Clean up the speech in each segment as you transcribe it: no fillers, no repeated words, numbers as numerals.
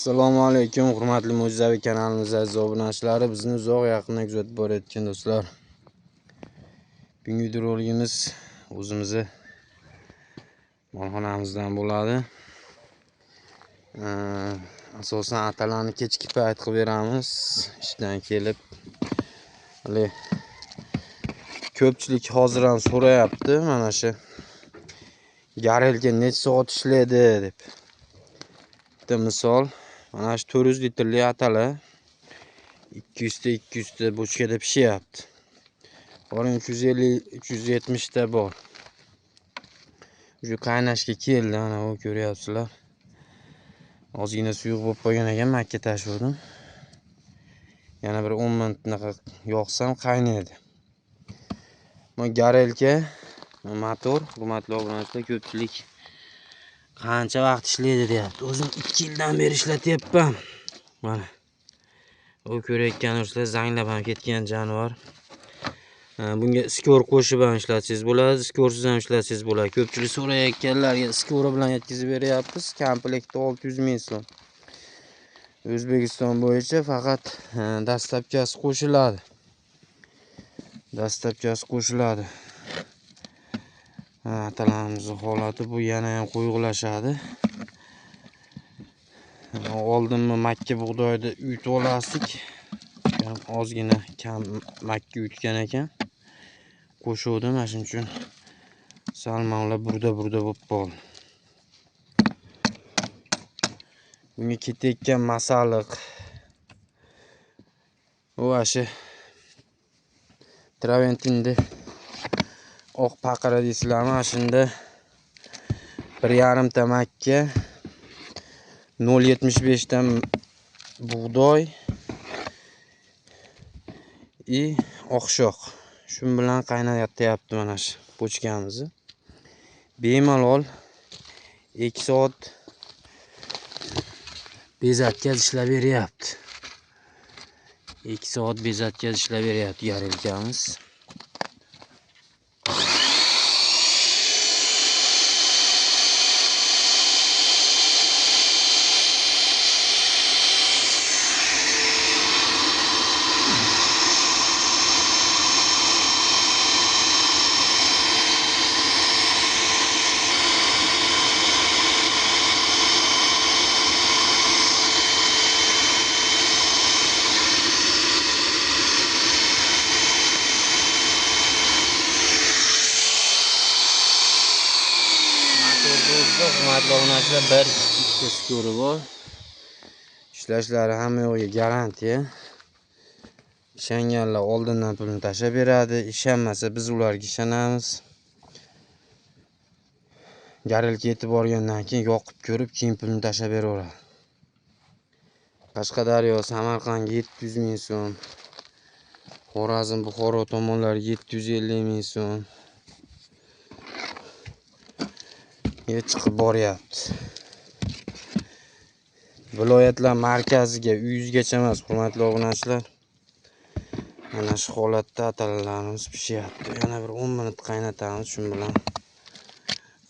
Assalomu alaykum, hurmatli Mo'jizaviy kanalimiz aziz obunachilari, bizni uzoq yaqindan kuzatib borayotgan do'stlar. Bugungi videoroligimiz o'zimizni molxonamizdan bo'ladi. Asosan atalarni kechki payt qilib beramiz. Ishdan kelib, ko'pchilik hozir ham so'rayapti, mana shu garelga necha soat ishlaydi deb. Bitta misol, mana shu 400 litrli atalar 200 ta bochkada pishyapti. Boring 350-370 ta bor. Shu qaynashga keldi, mana bu ko'ryapsizlar. Ozgina suyuq bo'lib qolgan ekan, makka tashirdim. Yana bir 10 minutnaqa yoqsam qaynaydi. Bu garelka motor, hurmatli obunachilar, ko'pchilik qancha vaqt ishlaydi deyapti. O'zim 2 yildan beri ishlatyapman. Mana u ko'rayotganingizdek zanglab ham ketgan jonivor. Bunga skor qo'shib ham ishlatsangiz bo'ladi, skorsiz ham ishlatsangiz bo'ladi. Ko'pchilik so'rayotganlarga skor bilan yetkazib beryapmiz. Komplekti 600 ming so'm. O'zbekiston bo'yicha faqat dastlabkasi qo'shiladi. Atalarimizni holati bu, yana ham qo'yg'ilashadi. Oldinmi makka bug'doyda uyutib olasdik. Ozgina kam makka uyutgan ekan. Qo'shuvdim, mana shuning uchun salmonlar burda bo'lib qoldi. Bunga ketayotgan masaliq u ashi Traventinni oq paqira deysizlarmi? Mana shunda 1,5 ta makka, 0,75 ta bug'doy oqshoq. Shu bilan qaynatyapti mana shu bochkamizni. Bemalol 2 soat bezatkaz ishlab beryapti. 2 soat bezatkaz ishlab beryapti garelkamiz. Hurmatli obunachilar, bir ikkita skori bor. Ishlashlari hamma yo'g'iga garantiya. Ishonganlar oldindan pulni tashlab beradi, ishonmasa biz ularga ishonamiz. Garelga yetib borgandan keyin yoqib ko'rib, keyin pulni tashlab beraveradi. Qashqadaryo, Samarqandga 700 ming so'm. Xorazm, Buxoro tomonlariga 750 ming so'm. Chiqib boryapti. Viloyatlar markaziga 100 gacha emas, hurmatli obunachilar. Mana shu holatda atalarimiz pishyapti. Yana bir 10 minut qaynatamiz, shu bilan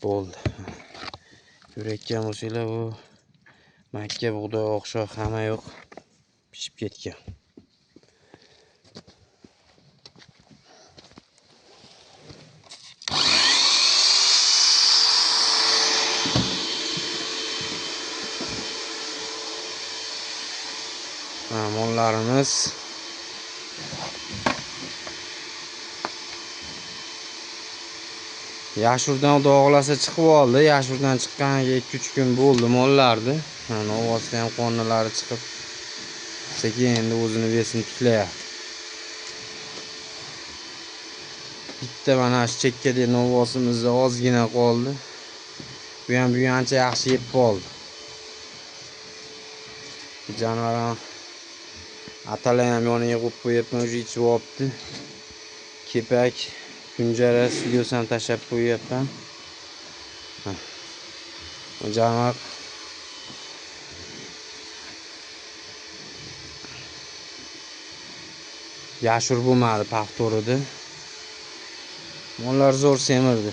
bo'ldi. Ko'rayotgan bo'lsanglar, bu makka bug'doy oqshoq hamma yo'q pishib ketgan. Mollarimiz yashurdan dog'lasa chiqib oldi. Yashurdan chiqqaniga 2-3 kun bo'ldi mollarni. Mana ovozda ham qornalari chiqib, sekin endi o'zini besini tiklayapti. Bitta mana shu chekkadagi novosimizda ozgina qoldi. Bu ham ancha yaxshi yeb qoldi. Jonivor ham atalar ham yoniga qo'yib qo'yapman, o'zi ichib olibdi. Kepak, kunjara, suyos ham tashlab qo'yapman. Jonivor yashur bo'lmadi, paxtorida. Mollar zo'r semirdi.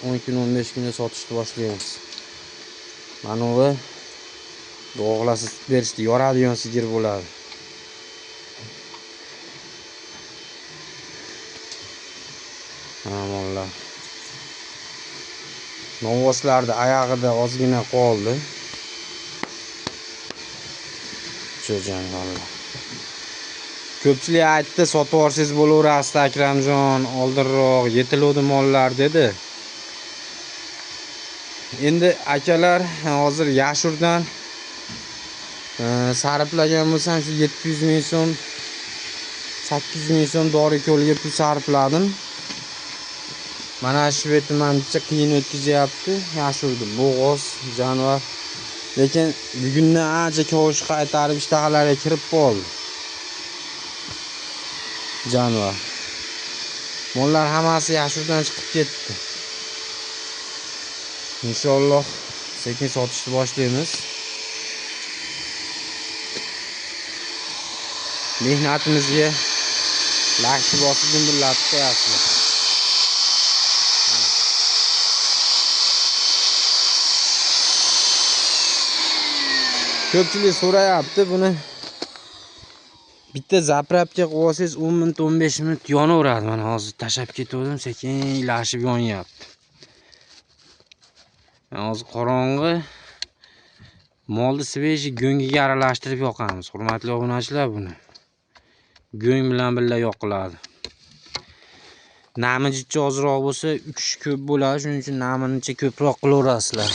10 kun, 15 kunda sotishni boshlaymiz. Mana bu O'g'lasi sut berishdi, yoradigan sigir bo'ladi. Amonlar. Novvoslarda oyog'ida ozgina qoldi. Jonivorlar. Ko'pchilik aytdi, sotib olsangiz bo'laverasdi Akramjon, oldinroq yetiluvdi mollar dedi. Endi akalar hozir Yashurdan sarflagan bo'lsam shu 700 ming so'm, 800 ming so'm dori ko'lga pul sarfladim. Mana shu betimanicha qiyin o'tkazyapti. Yashurdi bo'g'oz jonivor. Lekin bugundan ancha kavush qaytarib ishtahalarga kirib qoldi. Jonivor. Mollar hammasi Yashurdan chiqib ketdi. Inshaalloh sekin sotishni boshlaymiz. Mehnatimizga lashni bosib gumburlatib qo'yasizlar. Ko'pchilik so'rayapti buni. Bitta zapravka qo'yib olsangiz 10 minut 15 minut yonaveradi. Mana hozir tashab ketdim, sekin ilashib yonyapti. Hozir qorong'i molni svejiy go'ngiga aralashtirib yoqamiz. Hurmatli obunachilar, buni go'ng bilan birga yoqiladi. Nami jicha ozroq bo'lsa, uchish ko'p bo'ladi, shuning uchun naminicha ko'proq qilaverasizlar.